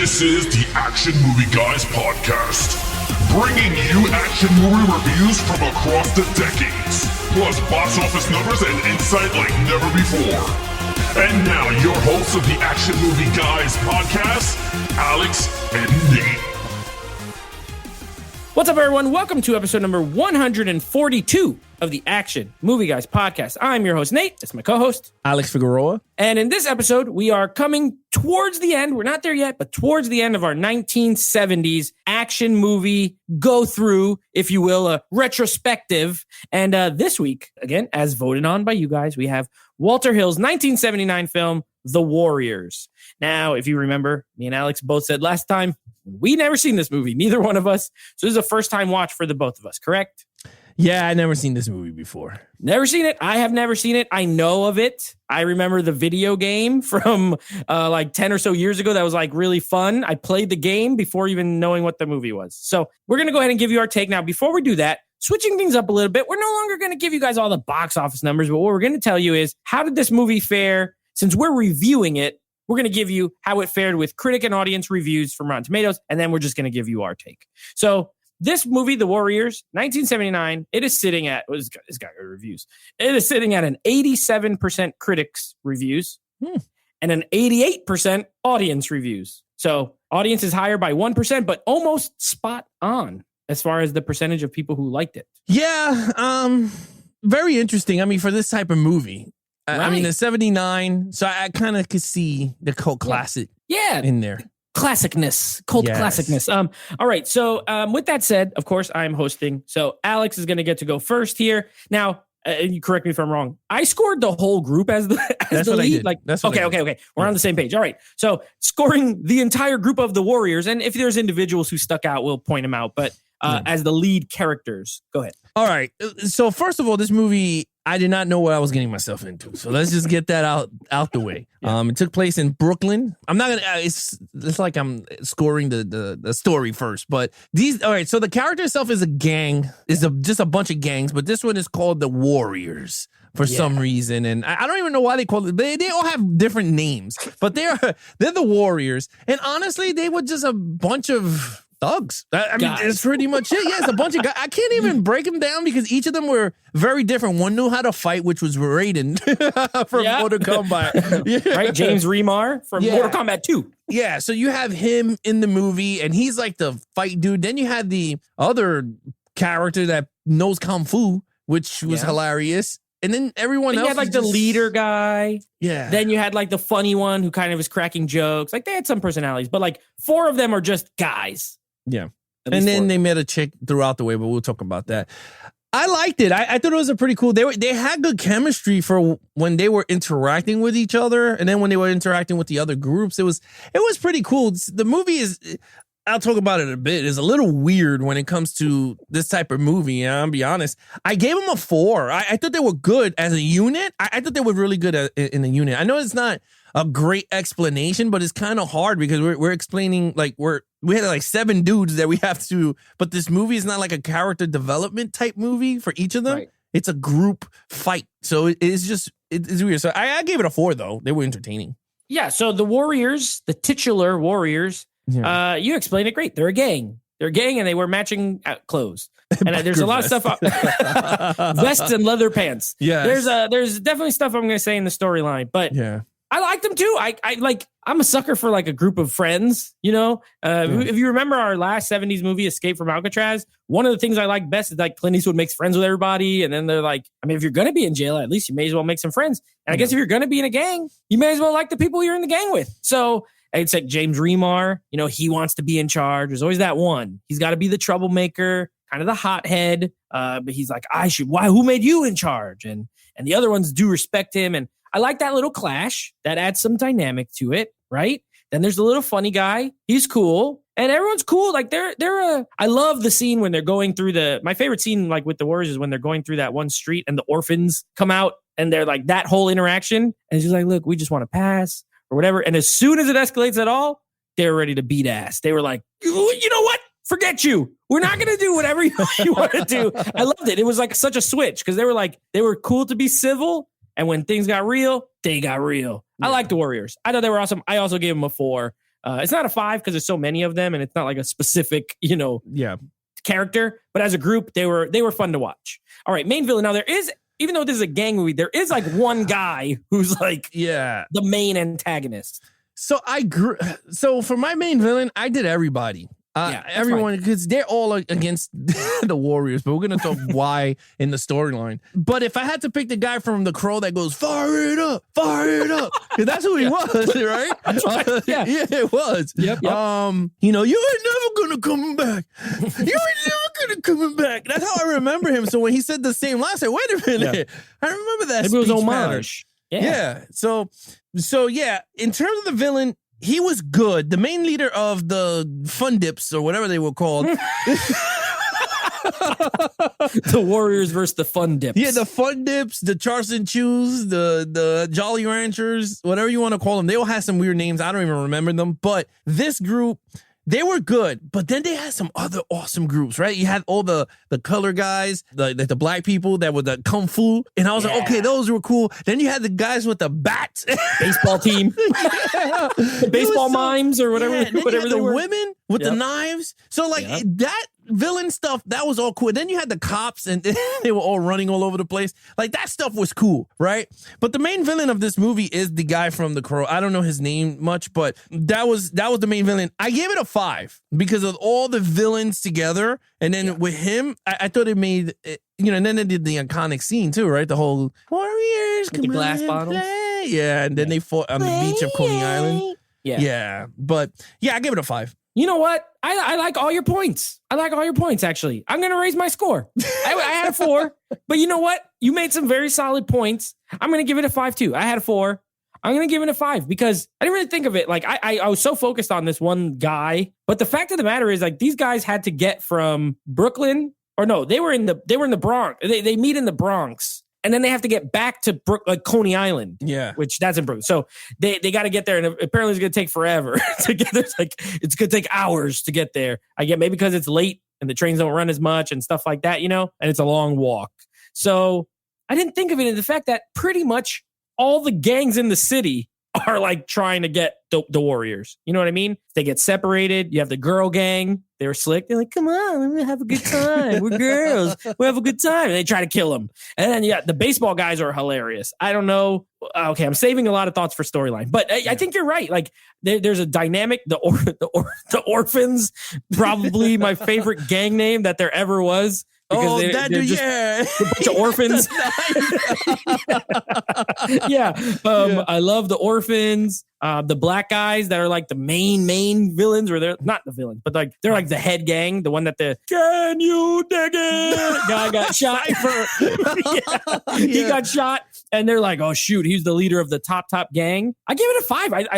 This is the Action Movie Guys podcast, bringing you action movie reviews from across the decades, plus box office numbers and insight like never before. And now, your hosts of the Action Movie Guys podcast, Alex and Nate. What's up, everyone? Welcome to episode number 142 of the Action Movie Guys podcast. I'm your host, Nate. It's my co-host, Alex Figueroa. And in this episode, we are coming towards the end. We're not there yet, but towards the end of our 1970s action movie go-through, if you will, a retrospective. And this week, again, as voted on by you guys, we have Walter Hill's 1979 film, The Warriors. Now, if you remember, me and Alex both said last time, we never seen this movie, neither one of us. So this is a first-time watch for the both of us, correct? Yeah, I never seen this movie before. Never seen it. I have never seen it. I know of it. I remember the video game from like 10 or so years ago that was like really fun. I played the game before even knowing what the movie was. So we're going to go ahead and give you our take. Now, before we do that, switching things up a little bit, we're no longer going to give you guys all the box office numbers, but what we're going to tell you is, how did this movie fare? Since we're reviewing it, we're going to give you how it fared with critic and audience reviews from Rotten Tomatoes, and then we're just going to give you our take. So this movie, The Warriors, 1979, it is sitting at, it's got good reviews. It is sitting at an 87% critics reviews and an 88% audience reviews. So audience is higher by 1%, but almost spot on as far as the percentage of people who liked it. Yeah, very interesting. I mean, for this type of movie. Right. I mean, the 79, so I kind of could see the cult classic in there. Classicness, cult classicness. All right, so with that said, of course, I'm hosting. So Alex is going to get to go first here. Now, you correct me if I'm wrong. I scored the whole group as the lead. Like, That's what okay. We're on the same page. All right. So scoring the entire group of the Warriors, and if there's individuals who stuck out, we'll point them out. But as the lead characters, go ahead. All right. So first of all, this movie, I did not know what I was getting myself into. So let's just get that out the way. It took place in Brooklyn. I'm not gonna. It's like I'm scoring the story first. But all right. So the character itself is a gang. Just a bunch of gangs. But this one is called the Warriors for some reason, and I don't even know why they call it. They all have different names, but they're the Warriors. And honestly, they were just a bunch of thugs. I mean, it's pretty much it. Yeah, it's a bunch of guys. I can't even break them down because each of them were very different. One knew how to fight, which was Raiden from Mortal Kombat. Right? James Remar from Mortal Kombat 2. Yeah, so you have him in the movie, and he's like the fight dude. Then you had the other character that knows Kung Fu, which was hilarious. And then everyone else. You had like the leader guy. Yeah. Then you had like the funny one who kind of was cracking jokes. Like they had some personalities, but like four of them are just guys. Yeah. And then they met a chick throughout the way, but we'll talk about that. I liked it. I thought it was a pretty cool. They had good chemistry for when they were interacting with each other, and then when they were interacting with the other groups, it was pretty cool. The movie is, I'll talk about it a bit, is a little weird when it comes to this type of movie. And I'll be honest, I gave them a 4. I thought they were good as a unit. I thought they were really good in a unit. I know it's not a great explanation, but it's kind of hard because we're explaining, like we had like 7 dudes that we have to, but this movie is not like a character development type movie for each of them. Right. It's a group fight. So it's weird. So I gave it a 4 though. They were entertaining. Yeah. So the Warriors, the titular Warriors, you explained it great. They're a gang. And they wear matching clothes. And there's a lot of stuff, vests and leather pants. Yeah. There's definitely stuff I'm going to say in the storyline, but I like them too. I'm a sucker for like a group of friends, you know. If you remember our last 70s movie, Escape from Alcatraz, one of the things I like best is like Clint Eastwood makes friends with everybody, and then they're like, I mean, if you're gonna be in jail, at least you may as well make some friends. And I guess if you're gonna be in a gang, you may as well like the people you're in the gang with. So it's like James Remar, you know, he wants to be in charge. There's always that one. He's got to be the troublemaker, kind of the hothead. But he's like, who made you in charge? And the other ones do respect him. And I like that little clash. That adds some dynamic to it, right? Then there's the little funny guy. He's cool. And everyone's cool. Like I love the scene when they're going through my favorite scene, like with the Warriors, is when they're going through that one street and the orphans come out and they're like, that whole interaction. And it's just like, look, we just want to pass or whatever. And as soon as it escalates at all, they're ready to beat ass. They were like, you know what? Forget you. We're not going to do whatever you want to do. I loved it. It was like such a switch because they were cool to be civil. And when things got real, they got real. Yeah. I like the Warriors. I thought they were awesome. I also gave them a 4. It's not a 5 because there's so many of them and it's not like a specific, character. But as a group, they were fun to watch. All right, main villain. Now there is, even though this is a gang movie, there is like one guy who's like the main antagonist. So So for my main villain, I did everybody. Everyone, because they're all against the Warriors, but we're going to talk why in the storyline. But if I had to pick the guy from The Crow that goes, fire it up, because that's who he was, right? Yeah, it was. Yep. You ain't never going to come back. You ain't never going to come back. That's how I remember him. So when he said the same line, I said, wait a minute. I remember that. Maybe it was homage. Yeah. So yeah, in terms of the villain, he was good. The main leader of the Fun Dips or whatever they were called. The Warriors versus the Fun Dips. Yeah, the Fun Dips, the Charleston Chews, the Jolly Ranchers, whatever you want to call them. They all had some weird names. I don't even remember them. But this group, they were good. But then they had some other awesome groups, right? You had all the color guys, the black people that were the Kung Fu. And I was like, okay, those were cool. Then you had the guys with the bats. Baseball team. The baseball mimes or whatever. Yeah, whatever the were. women with the knives. So that villain stuff, that was all cool. Then you had the cops and they were all running all over the place. Like that stuff was cool, right? But the main villain of this movie is the guy from The Crow. I don't know his name much, but that was the main villain. I gave it a 5 because of all the villains together. And then with him, I thought it made, and then they did the iconic scene too, right? The whole Warriors, with the glass bottles. Yeah, and then they fought on the beach of Coney Island. Yeah. But yeah, I give it a 5. You know what? I like all your points. I like all your points, actually. I'm going to raise my score. I had a 4, but you know what? You made some very solid points. I'm going to give it a 5 too. I had a 4. I'm going to give it a 5 because I didn't really think of it. Like I was so focused on this one guy, but the fact of the matter is like these guys had to get from Brooklyn they were in the Bronx. They meet in the Bronx. And then they have to get back to Coney Island, which that's in Brooklyn. So they got to get there, and apparently it's going to take forever to get there. It's going to take hours to get there. I get maybe because it's late and the trains don't run as much and stuff like that, and it's a long walk. So I didn't think of it in the fact that pretty much all the gangs in the city are like trying to get the Warriors. You know what I mean? They get separated. You have the girl gang. They were slick. They're like, come on, we're have a good time. We're girls. We have a good time. And they try to kill them. And then, the baseball guys are hilarious. I don't know. Okay, I'm saving a lot of thoughts for storyline. But I think you're right. Like, there's a dynamic. The Orphans, probably my favorite gang name that there ever was. Because they're just a bunch of orphans. I love the orphans. The black guys that are like the main villains, or they're not the villains, but like they're like the head gang, the one that can you dig it guy got shot. He got shot, and they're like, oh shoot, he's the leader of the top gang. I give it a 5.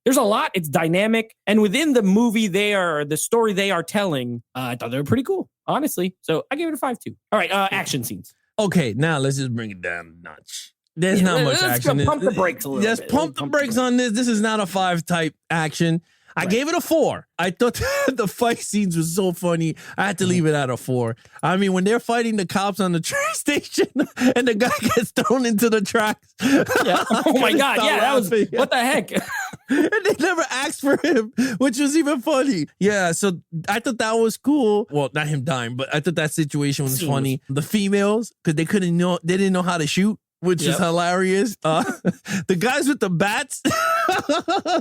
There's a lot. It's dynamic, and within the movie, the story they are telling. I thought they were pretty cool, honestly. So I give it a 5 too. All right, action scenes. Okay, now let's just bring it down a notch. There's not much action. Pump the brakes a little bit. Just pump the brakes on this. This is not a 5 type action. I gave it a 4. I thought the fight scenes were so funny. I had to leave it at a 4. I mean, when they're fighting the cops on the train station and the guy gets thrown into the tracks. Yeah. Oh my God. Yeah, that was, what the heck? And they never asked for him, which was even funny. Yeah, so I thought that was cool. Well, not him dying, but I thought that situation was funny. The females, because they didn't know how to shoot, which is hilarious. The guys with the bats,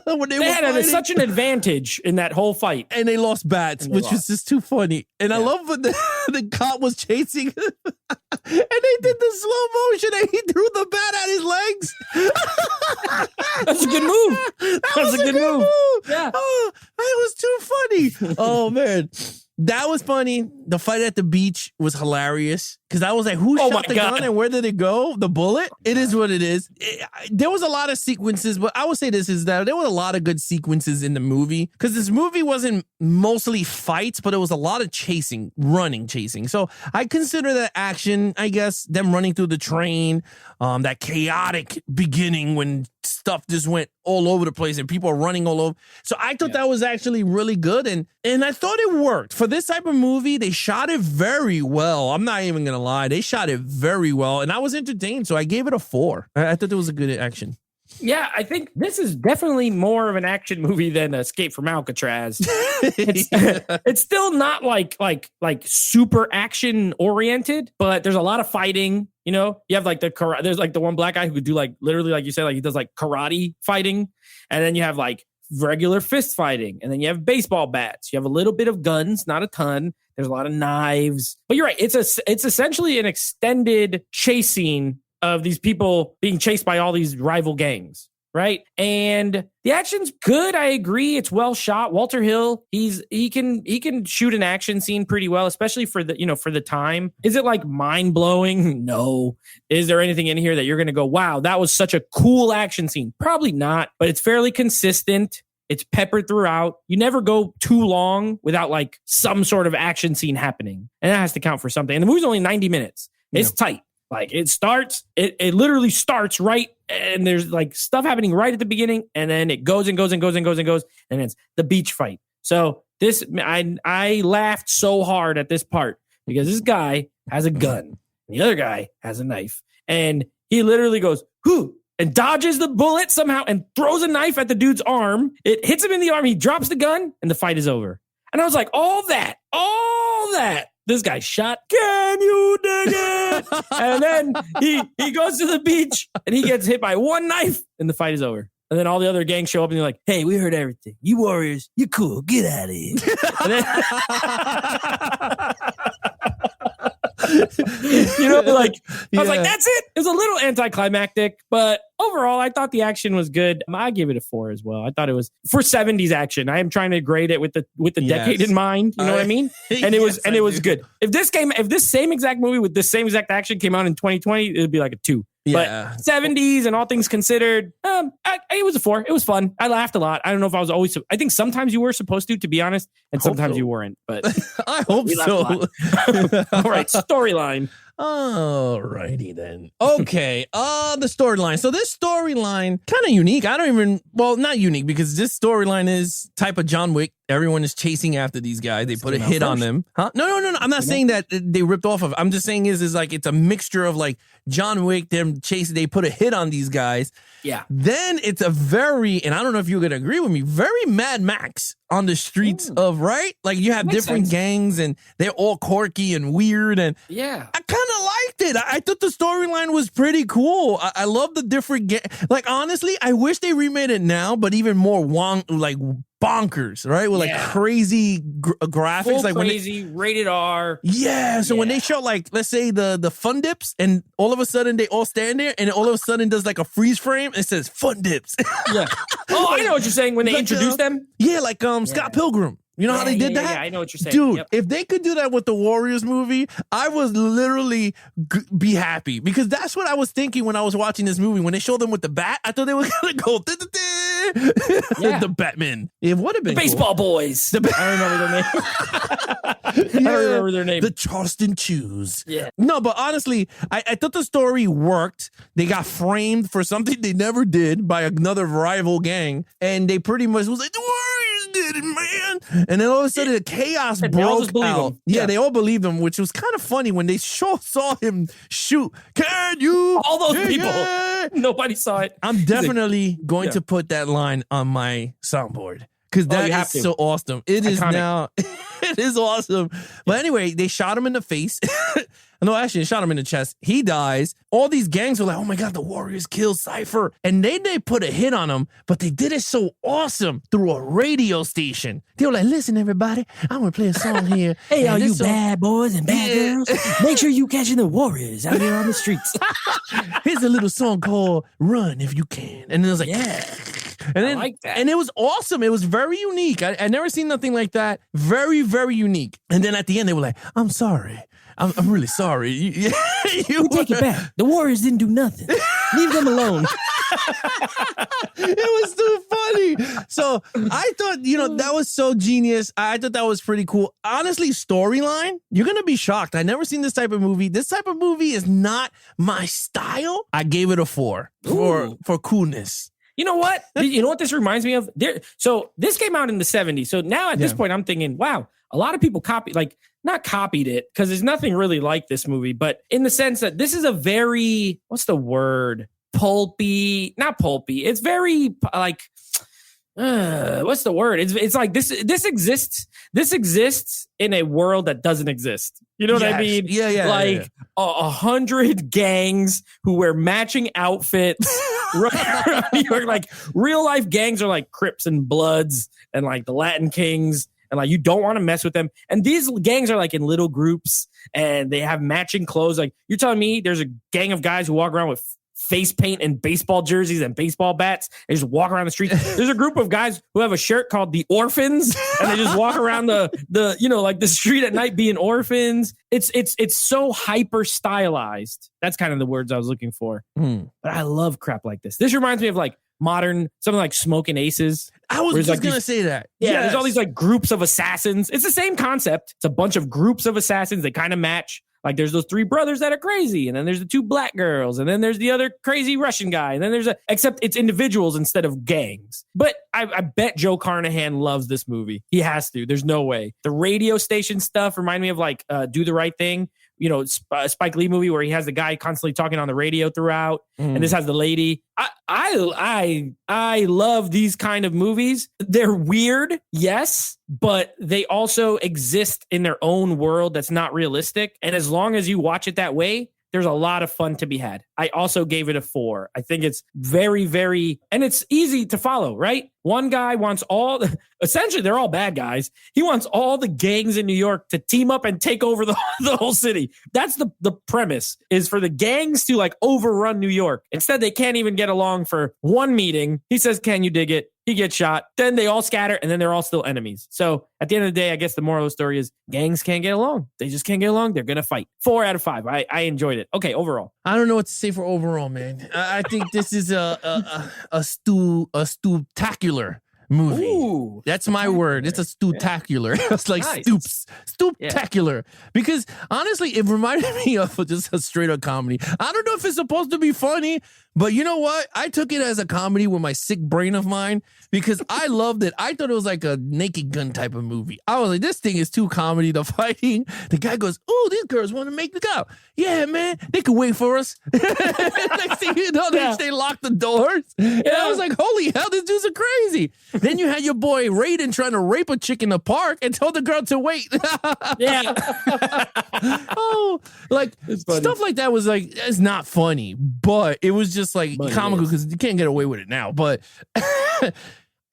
when they had such an advantage in that whole fight. And they lost bats, which was just too funny. And I love when the cop was chasing him, and they did the slow motion and he threw the bat at his legs. That's a good move. That was a good move. Yeah. Oh, that was too funny. Oh, man. That was funny. The fight at the beach was hilarious because I was like, who shot the gun and where did it go? The bullet? It is what it is. There was a lot of sequences, but I would say this is that there were a lot of good sequences in the movie because this movie wasn't mostly fights, but it was a lot of chasing. So I consider that action, I guess, them running through the train, that chaotic beginning when stuff just went all over the place and people are running all over. So I thought that was actually really good. And I thought it worked. For this type of movie, they shot it very well. I'm not even going to lie. They shot it very well. And I was entertained. So I gave it a 4. I thought it was a good action. Yeah, I think this is definitely more of an action movie than Escape from Alcatraz. It's still not like super action oriented, but there's a lot of fighting. You know, you have like there's like the one black guy who could do like literally like you said, like he does like karate fighting, and then you have like regular fist fighting, and then you have baseball bats. You have a little bit of guns, not a ton. There's a lot of knives, but you're right. It's essentially an extended chase scene of these people being chased by all these rival gangs, right? And the action's good. I agree. It's well shot. Walter Hill, he can shoot an action scene pretty well, especially for the time. Is it like mind blowing? No. Is there anything in here that you're going to go, wow, that was such a cool action scene? Probably not, but it's fairly consistent. It's peppered throughout. You never go too long without like some sort of action scene happening. And that has to count for something. And the movie's only 90 minutes. It's tight. Like it literally starts right, and there's like stuff happening right at the beginning, and then it goes and goes and goes and goes and goes, and it's the beach fight. So this, I laughed so hard at this part because this guy has a gun, and the other guy has a knife, and he literally goes, "Whoo!" and dodges the bullet somehow and throws a knife at the dude's arm. It hits him in the arm. He drops the gun, and the fight is over. And I was like, all that. This guy shot. Can you dig it? And then he goes to the beach and he gets hit by one knife and the fight is over. And then all the other gangs show up and they're like, hey, we heard everything. You warriors, you're cool. Get out of here. You know, like I was like, that's it. It was a little anticlimactic, but overall, I thought the action was good. I give it a 4 as well. I thought it was for 70s action. I am trying to grade it with the decade in mind. You know what I mean? And it was good. If this same exact movie with this same exact action came out in 2020, it would be like a 2. Yeah. But 70s and all things considered, it was a 4. It was fun. I laughed a lot. I don't know if I was always. I think sometimes you were supposed to be honest, and sometimes you weren't. But I hope so. All right, storyline. Alrighty then. Okay. The storyline. So this storyline kind of unique. Not unique because this storyline is type of John Wick. Everyone is chasing after these guys. They put a hit on them. Huh? No. I'm not saying that they ripped off of. I'm just saying is like it's a mixture of like John Wick, them chasing. They put a hit on these guys. Yeah. Then it's a very, and I don't know if you're gonna agree with me, very Mad Max on the streets of, right? Like you have different gangs and they're all quirky and weird, and yeah, I kind of liked it. I thought the storyline was pretty cool. I love the different like honestly, I wish they remade it now, but even more bonkers, right? With like crazy graphics, full like crazy rated R. Yeah, so when they show like, let's say the Fun Dips, and all of a sudden they all stand there, and all of a sudden does like a freeze frame, and it says Fun Dips. Yeah. Oh, I know what you're saying when they introduce them. Yeah, like Scott Pilgrim. You know how they did that? Yeah, I know what you're saying. Dude, if they could do that with the Warriors movie, I would literally be happy because that's what I was thinking when I was watching this movie. When they showed them with the bat, I thought they were going to go, the Batman. It would have been the Baseball Boys. I remember their name. I don't remember their name. The Charleston Chews. Yeah. No, but honestly, I thought the story worked. They got framed for something they never did by another rival gang, and they pretty much was like, the Warriors did it, man. And then all of a sudden, the chaos broke out. Yeah, they all believed him, which was kind of funny when they saw him shoot. Can you? All those people. Nobody saw it. I'm definitely going to put that line on my soundboard because that is so awesome. It is now. It is awesome. But anyway, they shot him in the face. No, actually, they shot him in the chest. He dies. All these gangs were like, oh my God, the Warriors killed Cypher. And they put a hit on him, but they did it so awesome through a radio station. They were like, listen, everybody, I'm going to play a song here. Hey, all you bad boys and bad girls, make sure you catching the Warriors out here on the streets. Here's a little song called Run If You Can. And it was like, and then, I like that. And it was awesome. It was very unique. I never seen nothing like that. Very, very unique. And then at the end, they were like, I'm sorry. I'm really sorry. You take it back. The Warriors didn't do nothing. Leave them alone. It was too funny. So I thought, that was so genius. I thought that was pretty cool. Honestly, storyline, you're going to be shocked. I never seen this type of movie. This type of movie is not my style. I gave it a 4 for coolness. You know what? You know what this reminds me of? So this came out in the 70s. So now at this point, I'm thinking, wow, a lot of people not copied it because there's nothing really like this movie, but in the sense that this is a very, what's the word? pulpy, not pulpy. It's very like, what's the word? It's like this exists. This exists in a world that doesn't exist. You know what I mean? Yeah. Like 100 gangs who wear matching outfits. Right, New York, like real life gangs are like Crips and Bloods and like the Latin Kings, and like you don't want to mess with them. And these gangs are like in little groups and they have matching clothes. Like you're telling me there's a gang of guys who walk around with face paint and baseball jerseys and baseball bats. They just walk around the street. There's a group of guys who have a shirt called the Orphans, and they just walk around the like the street at night being orphans. It's so hyper stylized. That's kind of the words I was looking for. But I love crap like this. This reminds me of like modern, something like Smoking Aces. I was just going to say that. Yeah, there's all these like groups of assassins. It's the same concept. It's a bunch of groups of assassins. They kind of match. Like there's those 3 brothers that are crazy, and then there's the 2 black girls, and then there's the other crazy Russian guy, and then except it's individuals instead of gangs. But I bet Joe Carnahan loves this movie. He has to. There's no way. The radio station stuff remind me of like Do the Right Thing. You know, Spike Lee movie where he has the guy constantly talking on the radio throughout, and this has the lady. I love these kind of movies. They're weird, yes, but they also exist in their own world that's not realistic. And as long as you watch it that way, there's a lot of fun to be had. I also gave it a 4. I think it's very, very, and it's easy to follow, right? One guy wants essentially they're all bad guys. He wants all the gangs in New York to team up and take over the whole city. That's the premise, is for the gangs to like overrun New York. Instead, they can't even get along for one meeting. He says, "Can you dig it?" He gets shot. Then they all scatter, and then they're all still enemies. So at the end of the day, I guess the moral of the story is gangs can't get along. They just can't get along. They're going to fight. 4 out of 5. I enjoyed it. Okay, overall. I don't know what to say for overall, man. I think this is a stuptacular movie. Ooh, that's my word. It's a stuptacular. It's like nice. Stuptacular. Because honestly, it reminded me of just a straight up comedy. I don't know if it's supposed to be funny, but you know what? I took it as a comedy with my sick brain of mine because I loved it. I thought it was like a Naked Gun type of movie. I was like, this thing is too comedy. The fighting. The guy goes, "Oh, these girls want to make the go. Yeah, man, they could wait for us." Next thing you know, they lock the doors. And I was like, holy hell, these dudes are crazy. Then you had your boy Raiden trying to rape a chick in the park and told the girl to wait. Like stuff like that was like, it's not funny, but it was just like comical because you can't get away with it now. But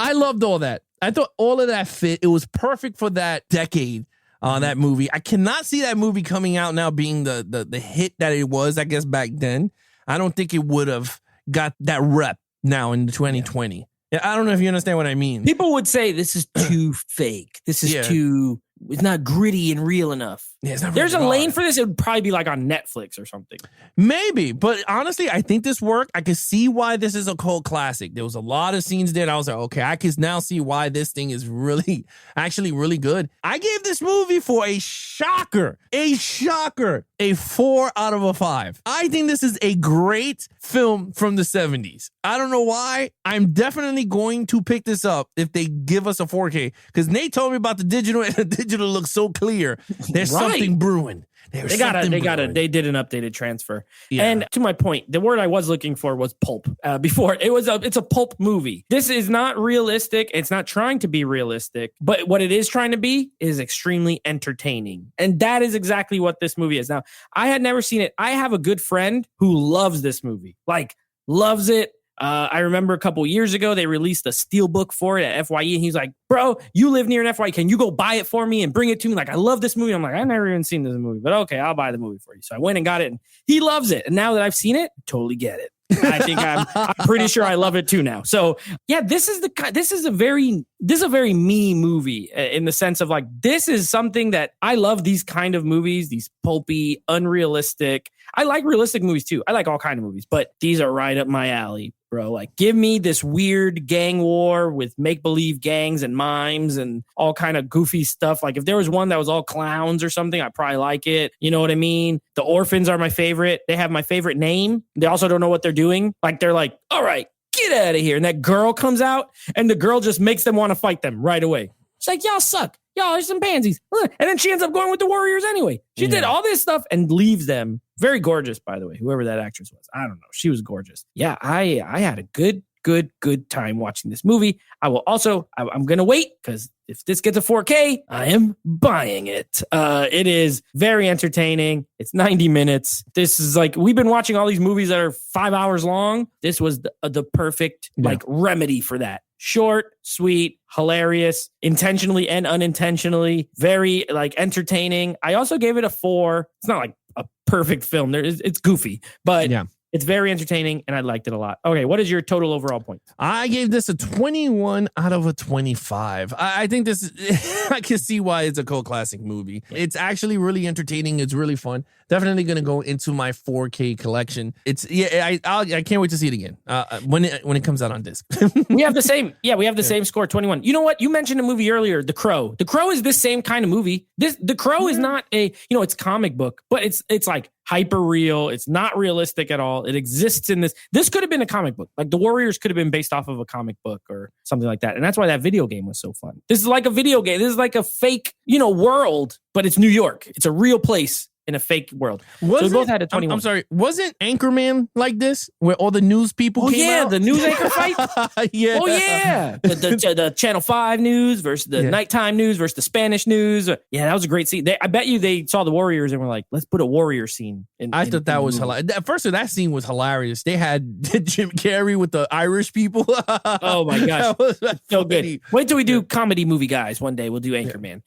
I loved all that. I thought all of that fit. It was perfect for that decade. That movie. I cannot see that movie coming out now being the hit that it was, I guess, back then. I don't think it would have got that rep now in 2020. Yeah, I don't know if you understand what I mean. People would say this is too fake. This is too, it's not gritty and real enough. Yeah, it's not There's a lane for this. It would probably be like on Netflix or something. Maybe, but honestly, I think this worked. I can see why this is a cult classic. There was a lot of scenes there. I was like, okay, I can now see why this thing is actually really good. I gave this movie for a shocker, a 4 out of 5. I think this is a great film from the 70s. I don't know why. I'm definitely going to pick this up if they give us a 4K because Nate told me about the digital and the digital looks so clear. There's something brewing. They did an updated transfer. Yeah. And to my point, the word I was looking for was pulp. Before it's a pulp movie. This is not realistic. It's not trying to be realistic, but what it is trying to be is extremely entertaining. And that is exactly what this movie is. Now, I had never seen it. I have a good friend who loves this movie. Like, loves it. I remember a couple years ago, they released a steelbook for it at FYE. And he's like, "Bro, you live near an FYE. Can you go buy it for me and bring it to me? Like, I love this movie." I'm like, "I've never even seen this movie, but okay, I'll buy the movie for you." So I went and got it and he loves it. And now that I've seen it, I totally get it. I think I'm pretty sure I love it too now. So yeah, this is a very me movie in the sense of like, this is something that I love these kind of movies, these pulpy, unrealistic. I like realistic movies too. I like all kind of movies, but these are right up my alley, bro. Like, give me this weird gang war with make-believe gangs and mimes and all kind of goofy stuff. Like, if there was one that was all clowns or something, I'd probably like it. You know what I mean? The Orphans are my favorite. They have my favorite name. They also don't know what they're doing. Like, they're like, "All right, get out of here." And that girl comes out and the girl just makes them want to fight them right away. She's like, "Y'all suck. Y'all are some pansies." And then she ends up going with the Warriors anyway. She did all this stuff and leaves them Very gorgeous, by the way, whoever that actress was. I don't know. She was gorgeous. Yeah, I had a good time watching this movie. I will also, I'm going to wait because if this gets a 4K, I am buying it. It is very entertaining. It's 90 minutes. This is like, we've been watching all these movies that are 5 hours long. This was the perfect like remedy for that. Short, sweet, hilarious, intentionally and unintentionally, very like entertaining. I also gave it a 4. It's not like a perfect film. It's goofy, but it's very entertaining, and I liked it a lot. Okay, what is your total overall point? I gave this a 21 out of a 25. I think this, I can see why it's a cult classic movie. It's actually really entertaining. It's really fun. Definitely going to go into my 4K collection. I can't wait to see it again when it comes out on disc. We have the same. Yeah, we have the same score, 21. You know what? You mentioned a movie earlier, The Crow. The Crow is this same kind of movie. The Crow is not it's comic book, but it's like hyper real. It's not realistic at all. It exists in this. This could have been a comic book. Like The Warriors could have been based off of a comic book or something like that. And that's why that video game was so fun. This is like a video game. This is like a fake, world, but it's New York. It's a real place in a fake world. So we both had a 21. I'm sorry. Wasn't Anchorman like this, where all the news people came out? The news anchor fight. Yeah. Oh yeah. The Channel 5 news versus the nighttime news versus the Spanish news. Yeah, that was a great scene. I bet you they saw the Warriors and were like, let's put a Warrior scene. I thought that was hilarious. At first, that scene was hilarious. They had Jim Carrey with the Irish people. Oh my gosh, that's so good. Wait till we do comedy movie guys one day. We'll do Anchorman.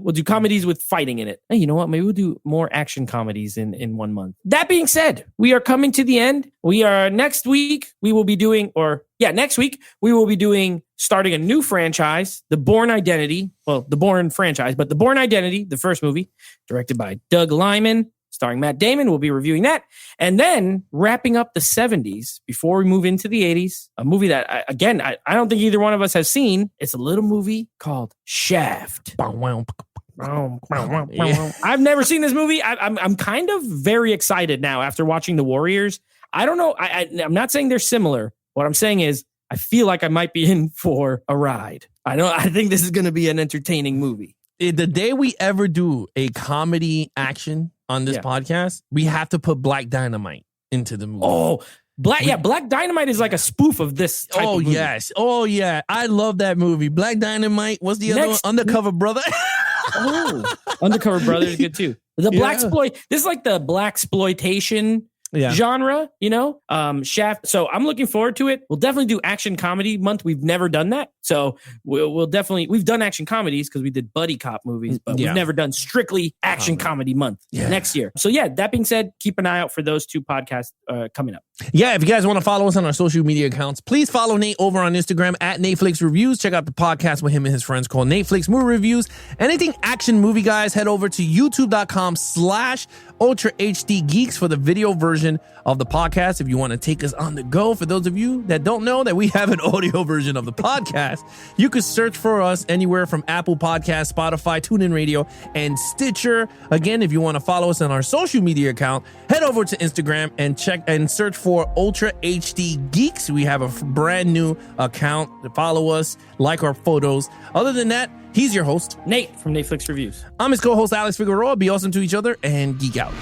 We'll do comedies with fighting in it. Hey, you know what? Maybe we'll do more action comedies in 1 month. That being said, we are coming to the end. Next week we will be doing starting a new franchise, The Bourne Identity. Well, the Bourne franchise, but The Bourne Identity, the first movie, directed by Doug Liman, starring Matt Damon. We'll be reviewing that. And then wrapping up the 70s before we move into the 80s, a movie that, I don't think either one of us has seen. It's a little movie called Shaft. I've never seen this movie. I'm kind of very excited now after watching The Warriors. I don't know. I'm not saying they're similar. What I'm saying is I feel like I might be in for a ride. I think this is going to be an entertaining movie. The day we ever do a comedy action on this podcast, we have to put Black Dynamite into the movie. Oh, Black Dynamite is like a spoof of this type of movie. Yes. Oh, yeah. I love that movie. Black Dynamite. What's the other one? Undercover Brother. Oh, Undercover Brother is good too. This is like the blaxploitation genre, Shaft. So I'm looking forward to it. We'll definitely do action comedy month. We've never done that. So we've done action comedies because we did buddy cop movies, but we've never done strictly action comedy month next year. So that being said, keep an eye out for those two podcasts coming up. Yeah, if you guys want to follow us on our social media accounts, please follow Nate over on Instagram at Nateflix Reviews. Check out the podcast with him and his friends called Nateflix Movie Reviews. Anything action movie, guys, head over to youtube.com/Ultra HD Geeks for the video version of the podcast. If you want to take us on the go, for those of you that don't know that we have an audio version of the podcast, you can search for us anywhere from Apple Podcasts, Spotify, TuneIn Radio, and Stitcher. Again, if you want to follow us on our social media account, head over to Instagram and check and search for Ultra HD Geeks. We have a brand new account to follow us, like our photos. Other than that, he's your host, Nate from Nateflix Reviews. I'm his co-host, Alex Figueroa. Be awesome to each other and geek out.